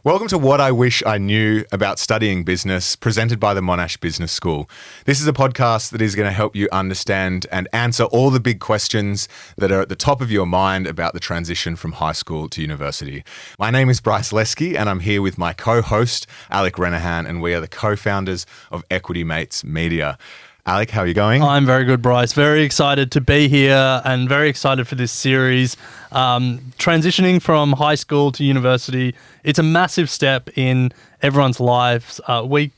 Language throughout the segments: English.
Welcome to What I Wish I Knew About Studying Business, presented by the Monash Business School. This is a podcast that is going to help you understand and answer all the big questions that are at the top of your mind about the transition from high school to university. My name is Bryce Lesky, and I'm here with my co-host, Alec Renahan, and we are the co-founders of Equity Mates Media. Alec, how are you going? I'm very good, Bryce. Very excited to be here and very excited for this series. Transitioning from high school to university, it's a massive step in everyone's lives. We're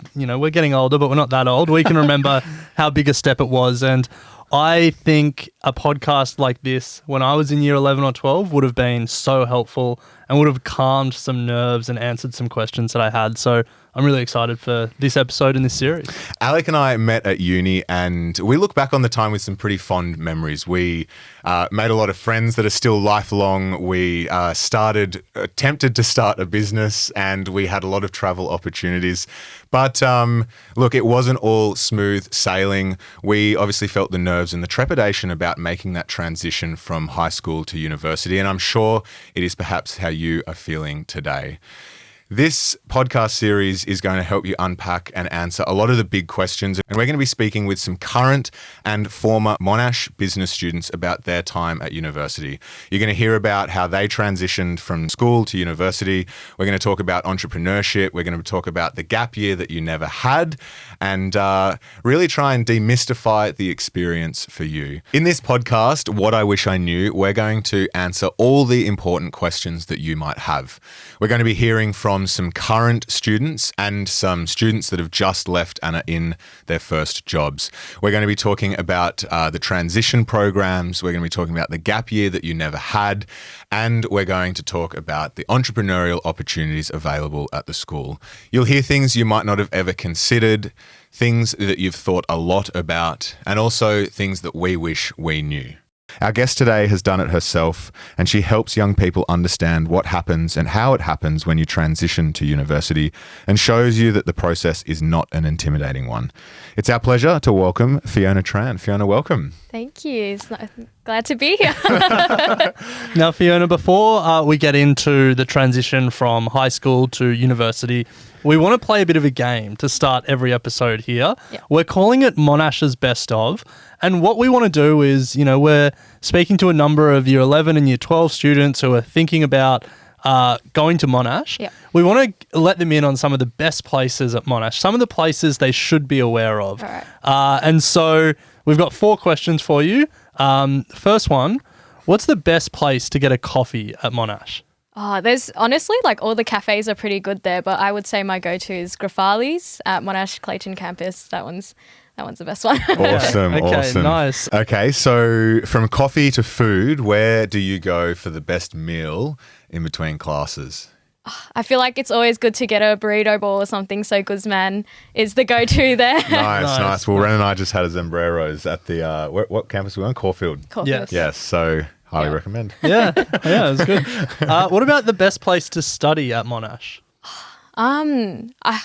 getting older, but we're not that old. We can remember how big a step it was. And I think a podcast like this, when I was in year 11 or 12, would have been so helpful and would have calmed some nerves and answered some questions that I had. So I'm really excited for this episode in this series. Alec and I met at uni and we look back on the time with some pretty fond memories. We made a lot of friends that are still lifelong. We attempted to start a business and we had a lot of travel opportunities. But look, it wasn't all smooth sailing. We obviously felt the nerves and the trepidation about making that transition from high school to university. And I'm sure it is perhaps how you are feeling today. This podcast series is going to help you unpack and answer a lot of the big questions. And we're going to be speaking with some current and former Monash business students about their time at university. You're going to hear about how they transitioned from school to university. We're going to talk about entrepreneurship. We're going to talk about the gap year that you never had and really try and demystify the experience for you. In this podcast, What I Wish I Knew, we're going to answer all the important questions that you might have. We're going to be hearing from some current students and some students that have just left and are in their first jobs. We're going to be talking about the transition programs. We're going to be talking about the gap year that you never had. And we're going to talk about the entrepreneurial opportunities available at the school. You'll hear things you might not have ever considered, things that you've thought a lot about, and also things that we wish we knew. Our guest today has done it herself, and she helps young people understand what happens and how it happens when you transition to university, and shows you that the process is not an intimidating one. It's our pleasure to welcome Fiona Tran. Fiona, welcome. Thank you. Glad to be here. Now, Fiona, before we get into the transition from high school to university, we want to play a bit of a game to start every episode here. Yep. We're calling it Monash's Best Of. And what we want to do is, we're speaking to a number of year 11 and year 12 students who are thinking about going to Monash. Yep. We want to let them in on some of the best places at Monash, some of the places they should be aware of. All right. And so we've got 4 questions for you. First one, what's the best place to get a coffee at Monash? Oh, there's honestly all the cafes are pretty good there, but I would say my go-to is Grafali's at Monash Clayton campus. That one's the best one. Awesome. Okay, awesome. nice. Okay, so from coffee to food, where do you go for the best meal in between classes? I feel like it's always good to get a burrito bowl or something, so Guzman is the go-to there. Nice. Well, Ren and I just had a Zambreros at the, what campus were we on? Caulfield. Yes, so highly recommend. Yeah, it was good. What about the best place to study at Monash? I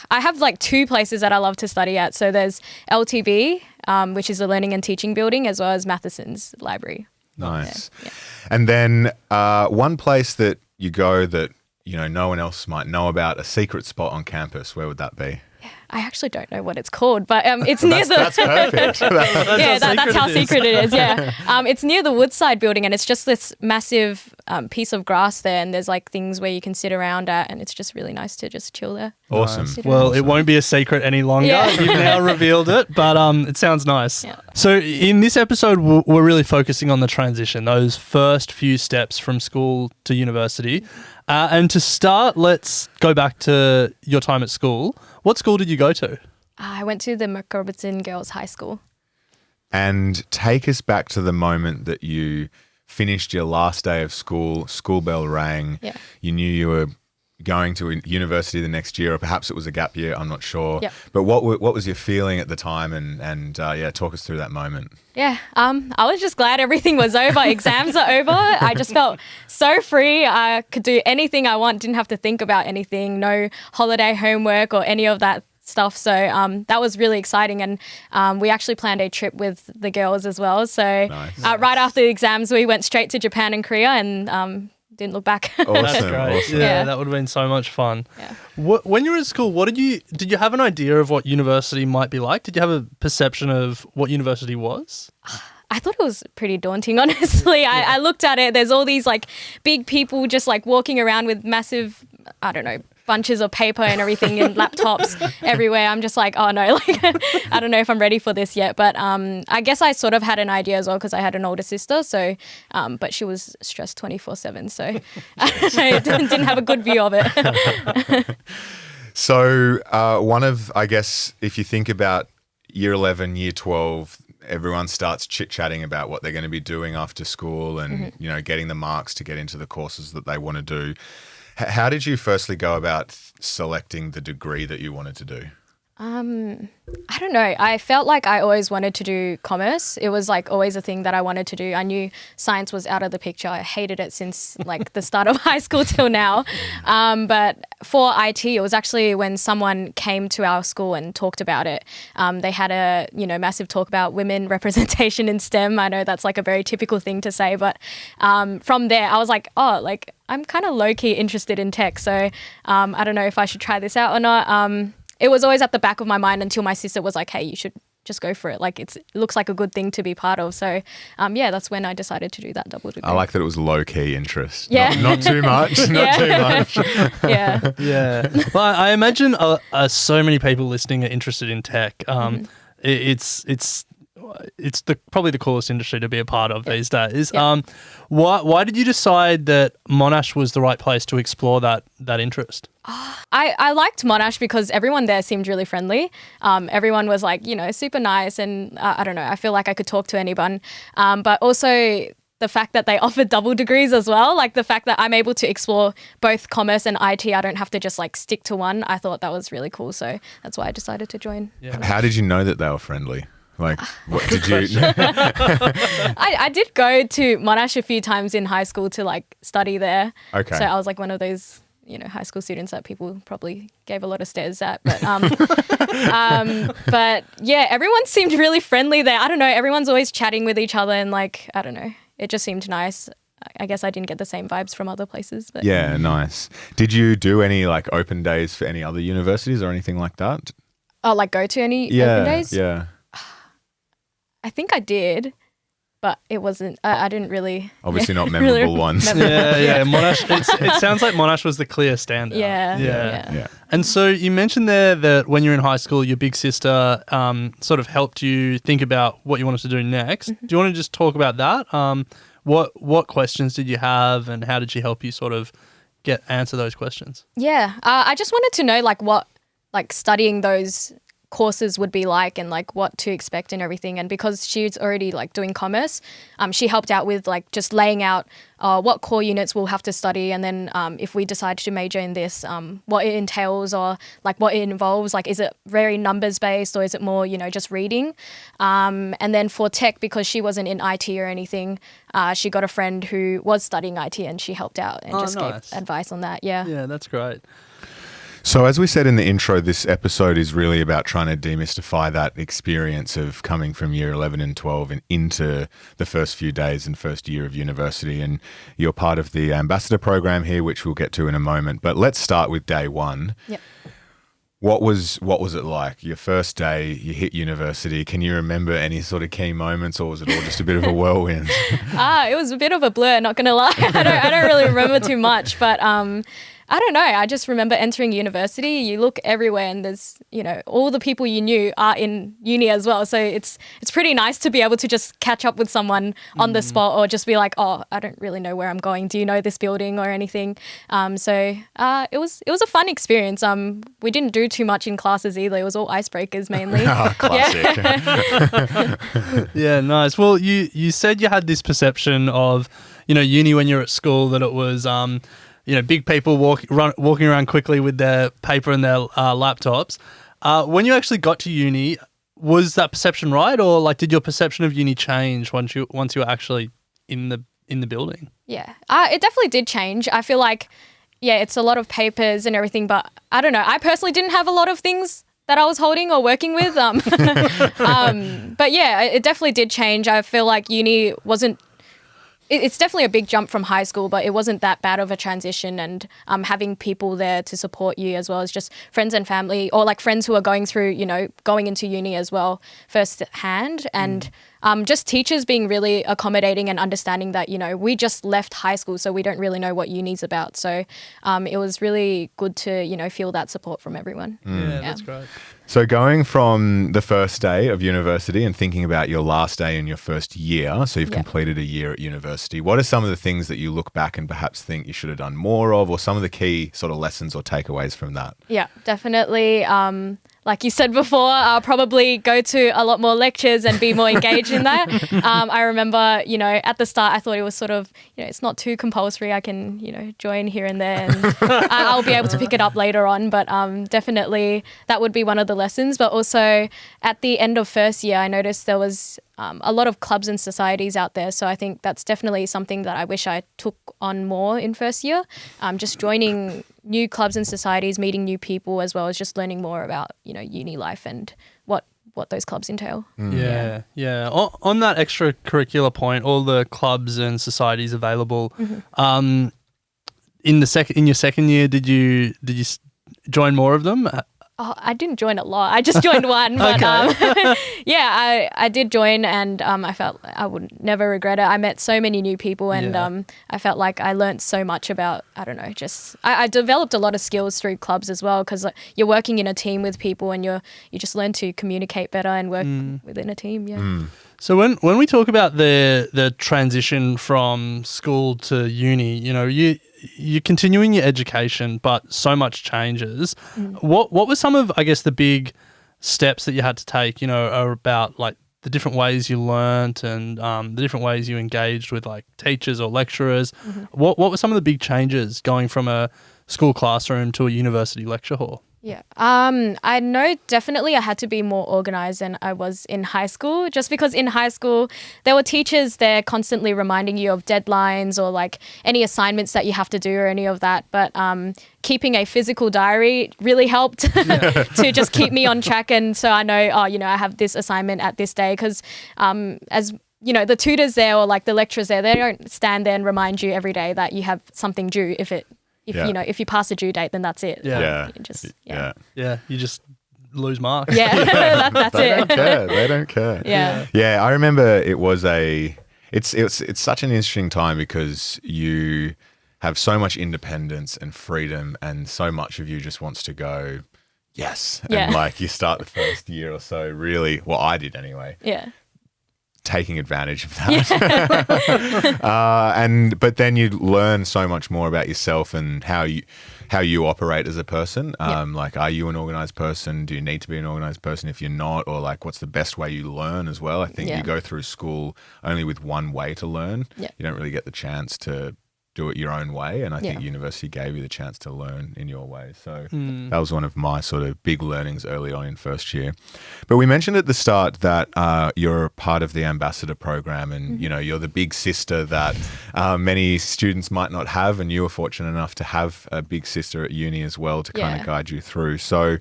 have 2 places that I love to study at. So there's LTB, which is the Learning and Teaching Building, as well as Matheson's Library. Nice. Yeah. And then one place that you go that, no one else might know about, a secret spot on campus, where would that be? I actually don't know what it's called, but it's near That's perfect. that's how secret it is. Yeah, it's near the Woodside building, and it's just this massive piece of grass there, and there's things where you can sit around at, and it's just really nice to just chill there. Awesome. Nice. Well, it won't be a secret any longer. Yeah. You've now revealed it, but it sounds nice. Yeah. So in this episode, we're really focusing on the transition, those first few steps from school to university. And to start, let's go back to your time at school. What school did you go to? I went to the McRobertson Girls High School. And take us back to the moment that you finished your last day of school bell rang, you knew you were going to university the next year, or perhaps it was a gap year, I'm not sure. Yep. But what was your feeling at the time, and talk us through that moment. Yeah, I was just glad everything was over. Exams are over. I just felt so free. I could do anything I want, didn't have to think about anything, no holiday homework or any of that stuff. So that was really exciting. And we actually planned a trip with the girls as well. So Nice. right after the exams, we went straight to Japan and Korea, and didn't look back. That's Awesome. great. Awesome. Yeah, Yeah. that would have been so much fun. Yeah. When you were at school, did you have an idea of what university might be like? Did you have a perception of what university was? I thought it was pretty daunting, honestly. I looked at it. There's all these like big people just like walking around with massive, I don't know, bunches of paper and everything and laptops everywhere. I'm just like, oh no, like I don't know if I'm ready for this yet. But I guess I sort of had an idea as well because I had an older sister. So, but she was stressed 24/7. So I didn't have a good view of it. So I guess, if you think about year 11, year 12, everyone starts chit-chatting about what they're going to be doing after school and, getting the marks to get into the courses that they want to do. How did you firstly go about selecting the degree that you wanted to do? I don't know. I felt like I always wanted to do commerce. It was like always a thing that I wanted to do. I knew science was out of the picture. I hated it since like the start of high school till now. But for IT, it was actually when someone came to our school and talked about it. They had a, massive talk about women representation in STEM. I know that's like a very typical thing to say, but from there I was like, oh, like I'm kind of low-key interested in tech. So I don't know if I should try this out or not. It was always at the back of my mind until my sister was like, hey, you should just go for it. Like it looks like a good thing to be part of. So that's when I decided to do that double degree. I like that it was low-key interest. Yeah. Not too much. Not too much. Yeah. Yeah. Well, I imagine so many people listening are interested in tech. It's probably the coolest industry to be a part of these days. Yeah. Why did you decide that Monash was the right place to explore that interest? I liked Monash because everyone there seemed really friendly. Everyone was like, super nice. And I don't know, I feel like I could talk to anyone. But also the fact that they offered double degrees as well, like the fact that I'm able to explore both commerce and IT, I don't have to just like stick to one. I thought that was really cool. So that's why I decided to join. Yeah. How did you know that they were friendly? Like, what did you? I did go to Monash a few times in high school to like study there. Okay. So I was like one of those, high school students that people probably gave a lot of stares at. But but yeah, everyone seemed really friendly there. I don't know. Everyone's always chatting with each other and like, I don't know. It just seemed nice. I guess I didn't get the same vibes from other places. But Yeah, nice. Did you do any like open days for any other universities or anything like that? Oh, like go to any Yeah, open days? yeah. I think I did, but it wasn't. I didn't really. Obviously not memorable ones. Yeah. Monash. It sounds like Monash was the clear standout. Yeah. Yeah. And so you mentioned there that when you were in high school, your big sister sort of helped you think about what you wanted to do next. Do you want to just talk about that? What questions did you have, and how did she help you sort of answer those questions? Yeah. I just wanted to know like what like studying those courses would be like and like what to expect and everything. And because she's already like doing commerce, she helped out with like just laying out what core units we'll have to study, and then if we decide to major in this, what it entails or like what it involves. Like, is it very numbers based or is it more, just reading? And then for tech, because she wasn't in IT or anything, she got a friend who was studying IT and she helped out and nice. gave advice on that. Yeah. Yeah, that's great. So as we said in the intro, this episode is really about trying to demystify that experience of coming from year 11 and 12 and into the first few days and first year of university. And you're part of the ambassador program here, which we'll get to in a moment. But let's start with day one. Yep. What was it like? Your first day, you hit university. Can you remember any sort of key moments, or was it all just a bit of a whirlwind? It was a bit of a blur, not gonna lie. I don't really remember too much, but I don't know. I just remember entering university. You look everywhere and there's, all the people you knew are in uni as well. So it's pretty nice to be able to just catch up with someone on the spot, or just be like, oh, I don't really know where I'm going. Do you know this building or anything? So it was a fun experience. We didn't do too much in classes either. It was all icebreakers mainly. Classic. Yeah, nice. Well, you said you had this perception of, uni when you're at school, that it was big people walking around quickly with their paper and their laptops. When you actually got to uni, was that perception right, or like did your perception of uni change once you were actually in the building? Yeah, it definitely did change. I feel like, it's a lot of papers and everything, but I don't know. I personally didn't have a lot of things that I was holding or working with. But yeah, it definitely did change. I feel like uni wasn't it's definitely a big jump from high school, but it wasn't that bad of a transition. And having people there to support you as well as just friends and family, or like friends who are going through, going into uni as well firsthand. And just teachers being really accommodating and understanding that, we just left high school, so we don't really know what uni's about. So it was really good to, feel that support from everyone. Yeah, that's great. So going from the first day of university and thinking about your last day in your first year, so you've completed a year at university, what are some of the things that you look back and perhaps think you should have done more of, or some of the key sort of lessons or takeaways from that? Yeah, definitely. Like you said before, I'll probably go to a lot more lectures and be more engaged in that. I remember, at the start, I thought it was sort of, it's not too compulsory. I can, join here and there, and I'll be able to pick it up later on. But definitely that would be one of the lessons. But also at the end of first year, I noticed there was a lot of clubs and societies out there. So I think that's definitely something that I wish I took on more in first year. Just joining new clubs and societies, meeting new people, as well as just learning more about, uni life and what those clubs entail. Yeah. On that extracurricular point, all the clubs and societies available. In your second year, did you join more of them? Oh, I didn't join a lot. I just joined one, but I did join, and I felt I would never regret it. I met so many new people, and I felt like I learned so much about, I don't know, just I developed a lot of skills through clubs as well, because you're working in a team with people, and you just learn to communicate better and work within a team. Yeah. So when we talk about the transition from school to uni, you're continuing your education, but so much changes. What were some of, I guess, the big steps that you had to take, about like the different ways you learnt and the different ways you engaged with like teachers or lecturers? What were some of the big changes going from a school classroom to a university lecture hall? Yeah. I know definitely I had to be more organized than I was in high school, just because in high school there were teachers there constantly reminding you of deadlines or like any assignments that you have to do or any of that. But keeping a physical diary really helped to just keep me on track. And so I know, I have this assignment at this day, because as the tutors there or like the lecturers there, they don't stand there and remind you every day that you have something due. If you pass the due date, then that's it. You just lose marks. Yeah, that's it. They don't care. Yeah. I remember it was it's such an interesting time, because you have so much independence and freedom, and so much of you just wants to go, yes. And like you start the first year or so, really, well, I did anyway. Yeah. Taking advantage of that. But then you learn so much more about yourself and how you operate as a person. Like, are you an organized person? Do you need to be an organized person if you're not? Or like, what's the best way you learn as well? I think you go through school only with one way to learn. You don't really get the chance to do it your own way. And I think university gave you the chance to learn in your way. So that was one of my sort of big learnings early on in first year. But we mentioned at the start that you're part of the ambassador program, and, you're the big sister that many students might not have. And you were fortunate enough to have a big sister at uni as well to kind of guide you through. So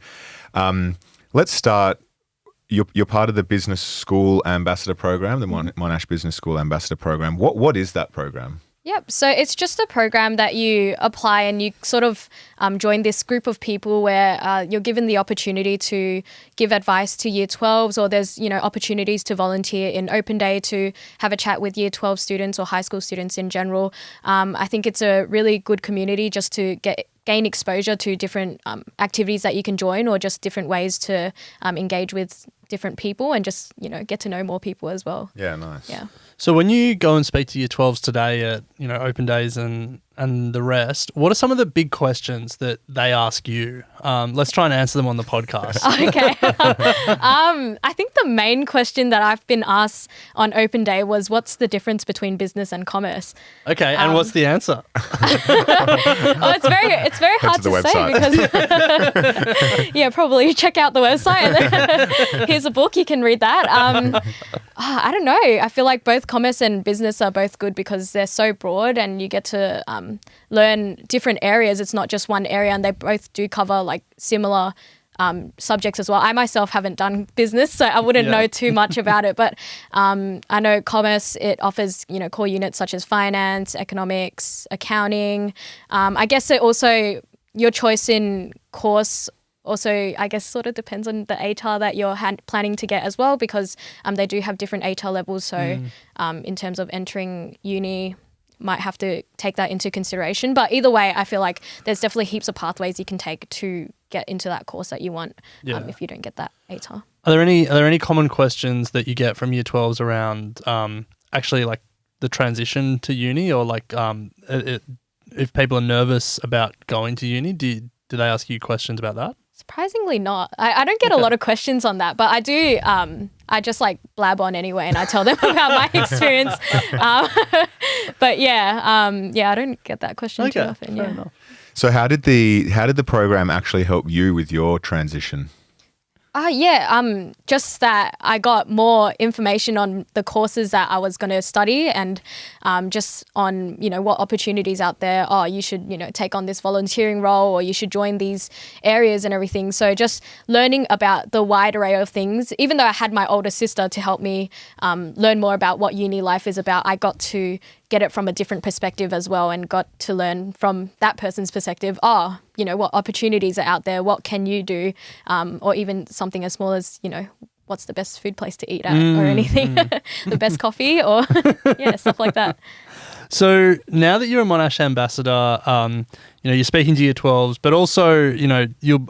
let's start. You're part of the business school ambassador program, the Monash Business School Ambassador program. What is that program? Yep. So it's just a program that you apply, and you sort of join this group of people where you're given the opportunity to give advice to year 12s, or there's, opportunities to volunteer in open day to have a chat with year 12 students or high school students in general. I think it's a really good community just to gain exposure to different activities that you can join, or just different ways to engage with different people, and just, get to know more people as well. Yeah, nice. Yeah. So when you go and speak to year 12s today at, open days and the rest, what are some of the big questions that they ask you? Let's try and answer them on the podcast. Okay. I think the main question that I've been asked on open day was, what's the difference between business and commerce? Okay, and what's the answer? It's very hard to say, because probably check out the website. Here's a book, you can read that. I don't know. I feel like both commerce and business are both good, because they're so broad, and you get to learn different areas. It's not just one area, and they both do cover like similar subjects as well. I myself haven't done business, so I wouldn't know too much about it. But I know commerce, it offers, core units such as finance, economics, accounting. I guess it also, your choice in course also, I guess, sort of depends on the ATAR that you're planning to get as well, because they do have different ATAR levels. So in terms of entering uni, might have to take that into consideration. But either way, I feel like there's definitely heaps of pathways you can take to get into that course that you want if you don't get that ATAR. Are there any common questions that you get from year 12s around actually like the transition to uni, or like if people are nervous about going to uni, do they ask you questions about that? Surprisingly not. I don't get a lot of questions on that, but I do. I just like blab on anyway, and I tell them about my experience. But I don't get that question too often. Fair enough. So how did the program actually help you with your transition? Just that I got more information on the courses that I was going to study, and just on, what opportunities out there. Oh, you should, take on this volunteering role, or you should join these areas and everything. So just learning about the wide array of things, even though I had my older sister to help me learn more about what uni life is about, I got to get it from a different perspective as well, and got to learn from that person's perspective. What opportunities are out there? What can you do? Or even something as small as, what's the best food place to eat at, or anything, the best coffee, or stuff like that. So now that you're a Monash ambassador, you're speaking to year 12s, but also,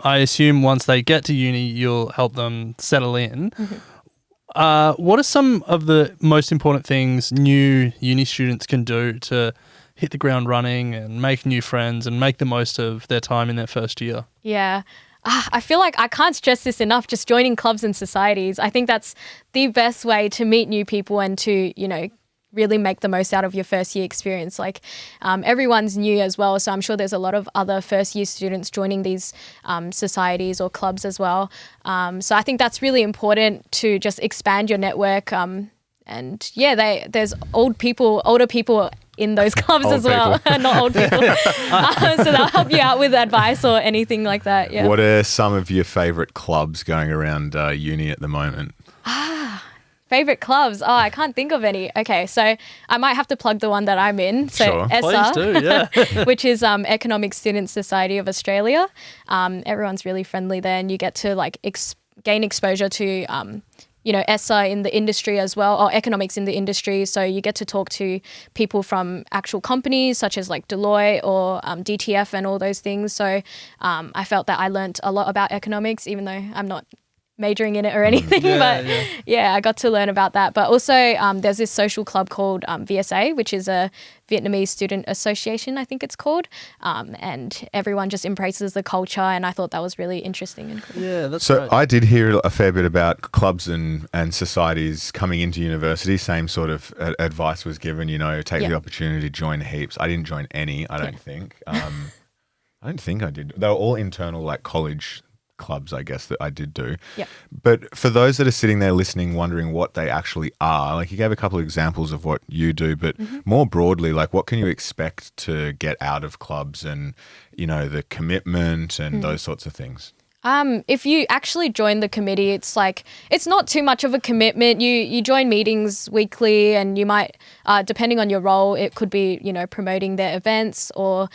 I assume once they get to uni, you'll help them settle in. What are some of the most important things new uni students can do to hit the ground running and make new friends and make the most of their time in their first year? Yeah. I feel like I can't stress this enough, just joining clubs and societies. I think that's the best way to meet new people and to, really make the most out of your first year experience. Like everyone's new as well, so I'm sure there's a lot of other first year students joining these societies or clubs as well. So I think that's really important to just expand your network. There's older people in those clubs as well. Not old people. So they'll help you out with advice or anything like that. Yeah. What are some of your favourite clubs going around uni at the moment? Favorite clubs? Oh, I can't think of any. Okay, so I might have to plug the one that I'm in. So sure. ESSA, Please do, yeah. which is Economic Student Society of Australia. Everyone's really friendly there, and you get to like gain exposure to ESSA in the industry as well, or economics in the industry. So you get to talk to people from actual companies such as like Deloitte or DTF and all those things. So I felt that I learnt a lot about economics, even though I'm not majoring in it or anything, I got to learn about that. But also there's this social club called VSA, which is a Vietnamese Student Association, I think it's called, and everyone just embraces the culture, and I thought that was really interesting and cool. Yeah, that's so right. I did hear a fair bit about clubs and societies coming into university. Same sort of advice was given, take the opportunity to join heaps. I didn't join any, I don't think. I don't think I did. They were all internal, like college clubs, I guess, that I did do. Yep. But for those that are sitting there listening, wondering what they actually are, like you gave a couple of examples of what you do, but more broadly, like what can you expect to get out of clubs and, the commitment and those sorts of things? If you actually join the committee, it's not too much of a commitment. You join meetings weekly, and you might, depending on your role, it could be, promoting their events or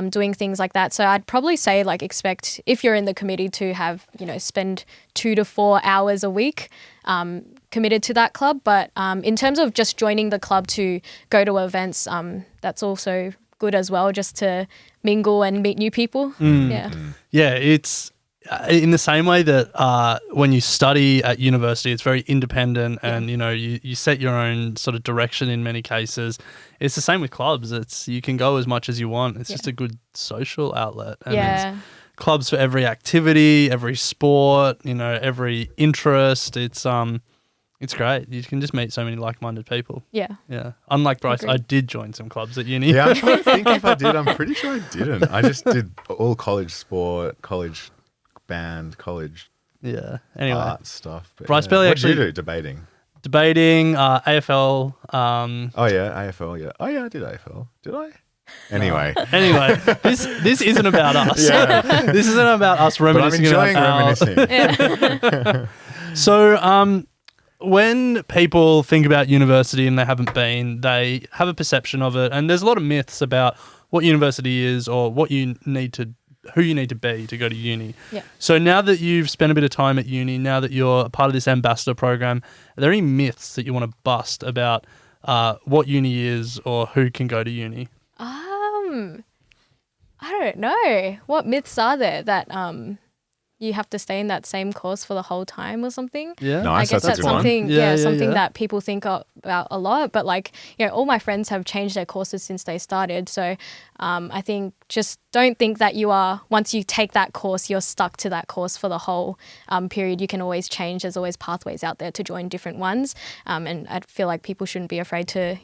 doing things like that. So I'd probably say expect, if you're in the committee, to have, spend 2 to 4 hours a week committed to that club. But in terms of just joining the club to go to events, that's also good as well, just to mingle and meet new people. Yeah, it's in the same way that when you study at university, it's very independent and, you set your own sort of direction in many cases. It's the same with clubs. You can go as much as you want. It's just a good social outlet. And it's clubs for every activity, every sport, every interest. It's great. You can just meet so many like-minded people. Yeah. Yeah. Unlike Bryce, I did join some clubs at uni. Yeah, I'm trying to think if I did. I'm pretty sure I didn't. I just did all college sport, college band, college art stuff. But Bryce Bailey what actually did you do? Debating, AFL. AFL, yeah. Oh yeah, I did AFL. Did I? Anyway. Anyway, this isn't about us. Yeah. This isn't about us But I'm reminiscing enjoying about reminiscing. So, when people think about university and they haven't been, they have a perception of it, and there's a lot of myths about what university is or who you need to be to go to uni. Yeah. So now that you've spent a bit of time at uni, now that you're a part of this ambassador program, are there any myths that you want to bust about what uni is or who can go to uni? I don't know. What myths are there that you have to stay in that same course for the whole time or something? Yeah. Nice, I guess that's a that's good one. something. Yeah, something yeah. that people think about a lot. But all my friends have changed their courses since they started. So I think just don't think that once you take that course, you're stuck to that course for the whole period. You can always change. There's always pathways out there to join different ones. And I feel like people shouldn't be afraid to,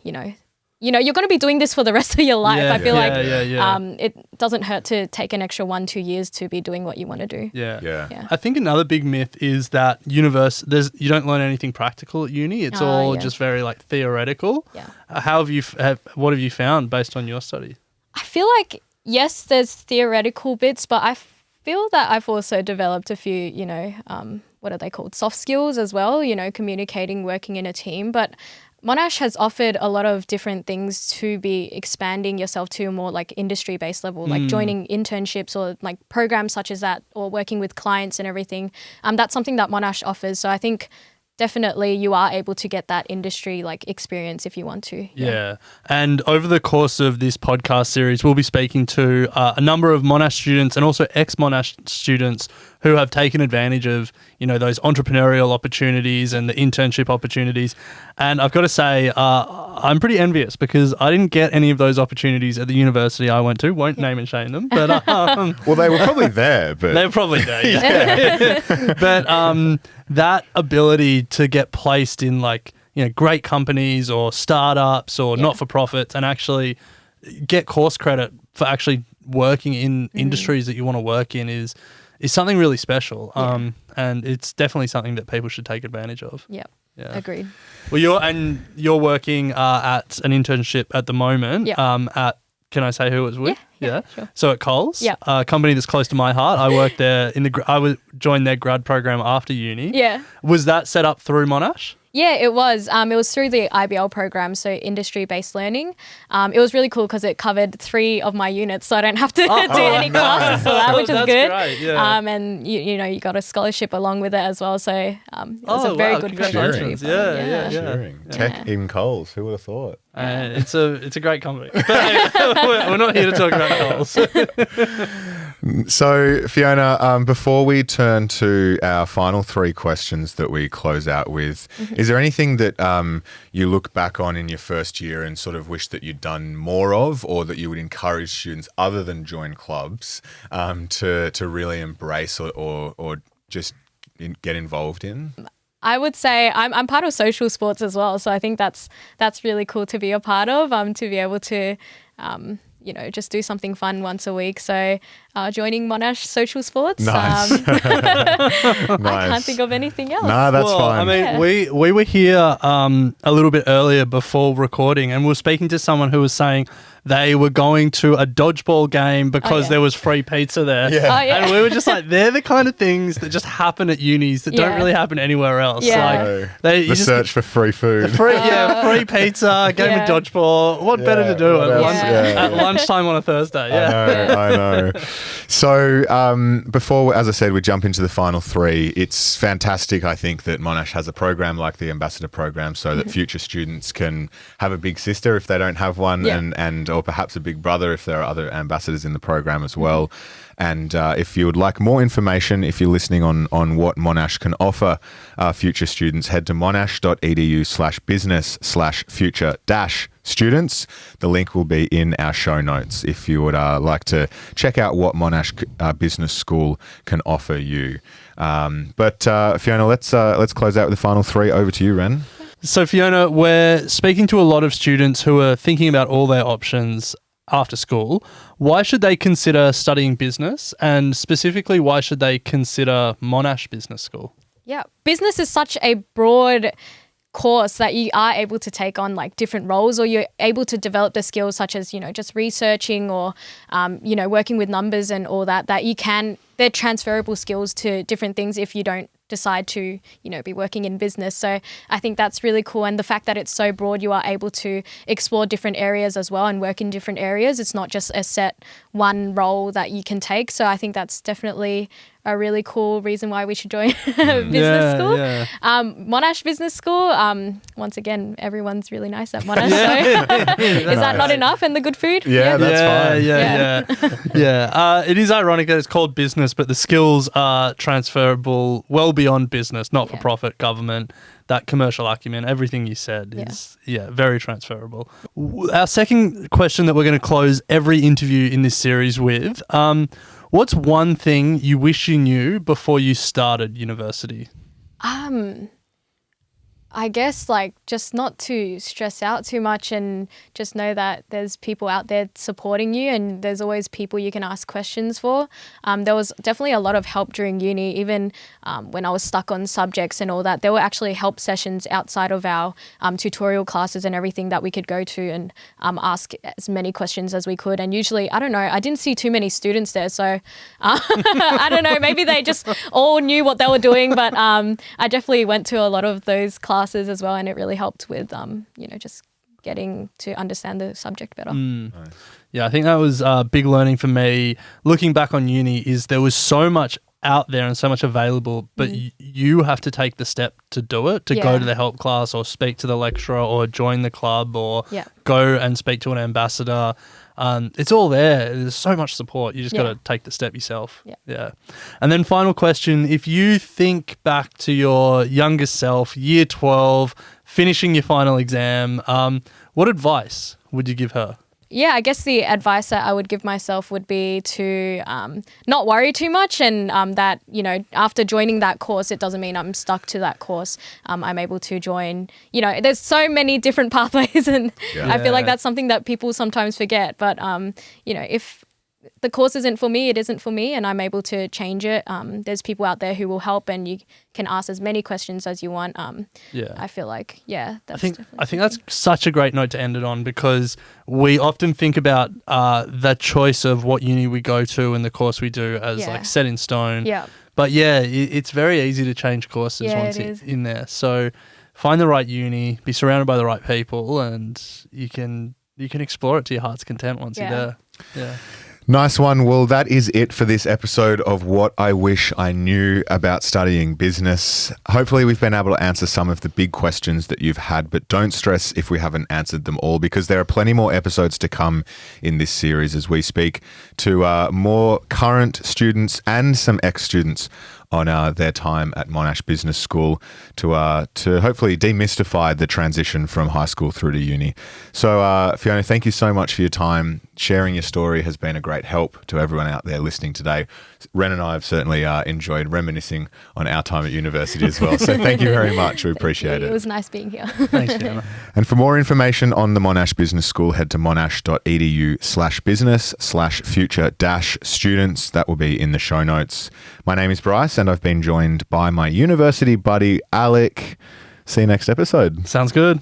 you're going to be doing this for the rest of your life. Yeah, I feel yeah. it doesn't hurt to take an extra 1-2 years to be doing what you want to do. Yeah. Yeah. I think another big myth is that you don't learn anything practical at uni. It's all just very theoretical. Yeah. What have you found based on your study? I feel like, yes, there's theoretical bits, but I feel that I've also developed a few, what are they called? Soft skills as well, communicating, working in a team. But Monash has offered a lot of different things to be expanding yourself to a more industry-based level, like joining internships or programs such as that, or working with clients and everything. That's something that Monash offers. So I think definitely you are able to get that industry experience if you want to. Yeah. And over the course of this podcast series, we'll be speaking to a number of Monash students and also ex-Monash students who have taken advantage of, those entrepreneurial opportunities and the internship opportunities. And I've got to say, I'm pretty envious because I didn't get any of those opportunities at the university I went to. Won't name and shame them, but Well, they were probably there, but they're probably there. Yeah. But that ability to get placed in great companies or startups or not-for-profits and actually get course credit for actually working in industries that you want to work in is something really special. And it's definitely something that people should take advantage of. Yeah. Agreed. Well, you're working at an internship at the moment. Can I say who it was with? Yeah, sure. So at Coles, Yeah. a company that's close to my heart. I worked there joined their grad program after uni. Yeah. Was that set up through Monash? Yeah, it was. It was through the IBL program, so industry-based learning. It was really cool because it covered 3 of my units, so I don't have to do any classes for that, which is That's good. great, yeah. And you got a scholarship along with it as well, so it was a very good congratulations. program. Yeah. tech in Coles. Who would have thought? It's a great company. But we're not here to talk about Coles. So, Fiona, before we turn to our final 3 questions that we close out with, is there anything that you look back on in your first year and sort of wish that you'd done more of, or that you would encourage students other than join clubs to really embrace or just get involved in? I would say I'm part of social sports as well, so I think that's really cool to be a part of, to be able to just do something fun once a week. So joining Monash Social Sports. Nice. I can't think of anything else. No, that's fine. I mean, we were here a little bit earlier before recording, and we were speaking to someone who was saying they were going to a dodgeball game because there was free pizza there. Yeah. Oh, yeah. And we were just they're the kind of things that just happen at unis that don't really happen anywhere else. Yeah. The search for free food. Free pizza, game of dodgeball. What better to do at lunchtime on a Thursday? Yeah. I know. So before, as I said, we jump into the final 3, it's fantastic, I think, that Monash has a program like the Ambassador program so that future students can have a big sister if they don't have one, and or perhaps a big brother if there are other ambassadors in the program as well. And if you would like more information, if you're listening on what Monash can offer future students, head to monash.edu/business/future-students. The link will be in our show notes if you would like to check out what Monash Business School can offer you. But Fiona, let's close out with the final 3. Over to you, Ren. So Fiona, we're speaking to a lot of students who are thinking about all their options after school. Why should they consider studying business, and specifically why should they consider Monash Business School? Yeah, business is such a broad course that you are able to take on like different roles, or you're able to develop the skills such as, just researching or, working with numbers and all that they're transferable skills to different things if you don't decide to, be working in business. So I think that's really cool. And the fact that it's so broad, you are able to explore different areas as well and work in different areas. It's not just a set one role that you can take. So I think that's definitely a really cool reason why we should join business school. Yeah. Monash Business School. Once again, everyone's really nice at Monash. So is that not enough? And the good food? Yeah, that's fine. Yeah. It is ironic that it's called business, but the skills are transferable well beyond business, not for profit, government. That commercial acumen, everything you said is very transferable. Our second question that we're going to close every interview in this series with, what's one thing you wish you knew before you started university? I guess like just not to stress out too much and just know that there's people out there supporting you, and there's always people you can ask questions for. There was definitely a lot of help during uni, even when I was stuck on subjects and all that. There were actually help sessions outside of our tutorial classes and everything that we could go to and ask as many questions as we could. And usually, I don't know, I didn't see too many students there. So I don't know, maybe they just all knew what they were doing. But I definitely went to a lot of those classes as well, and it really helped with just getting to understand the subject better. Nice. Yeah, I think that was big learning for me. Looking back on uni, is there was so much out there and so much available, but you have to take the step to do it, to go to the help class or speak to the lecturer or join the club or go and speak to an ambassador. It's all there. There's so much support. You just got to take the step yourself. Yeah. And then final question, if you think back to your youngest self, year 12, finishing your final exam, what advice would you give her? Yeah, I guess the advice that I would give myself would be to not worry too much, and that, after joining that course, it doesn't mean I'm stuck to that course. I'm able to join, there's so many different pathways, and I feel like that's something that people sometimes forget. But, if the course isn't for me, it isn't for me, and I'm able to change it. There's people out there who will help, and you can ask as many questions as you want. I feel like, I think that's such a great note to end it on, because we often think about the choice of what uni we go to and the course we do as like set in stone. Yeah. But it's very easy to change courses once it's in there. So find the right uni, be surrounded by the right people, and you can explore it to your heart's content once you're there. Yeah. Nice one. Well, that is it for this episode of What I Wish I Knew About Studying Business. Hopefully we've been able to answer some of the big questions that you've had, but don't stress if we haven't answered them all, because there are plenty more episodes to come in this series as we speak to more current students and some ex-students on their time at Monash Business School to hopefully demystify the transition from high school through to uni. So Fiona, thank you so much for your time. Sharing your story has been a great help to everyone out there listening today. Ren and I have certainly enjoyed reminiscing on our time at university as well. So thank you very much. We appreciate it. It was nice being here. Thanks, Fiona. And for more information on the Monash Business School, head to monash.edu/business/future-students. That will be in the show notes. My name is Bryce, and I've been joined by my university buddy, Alec. See you next episode. Sounds good.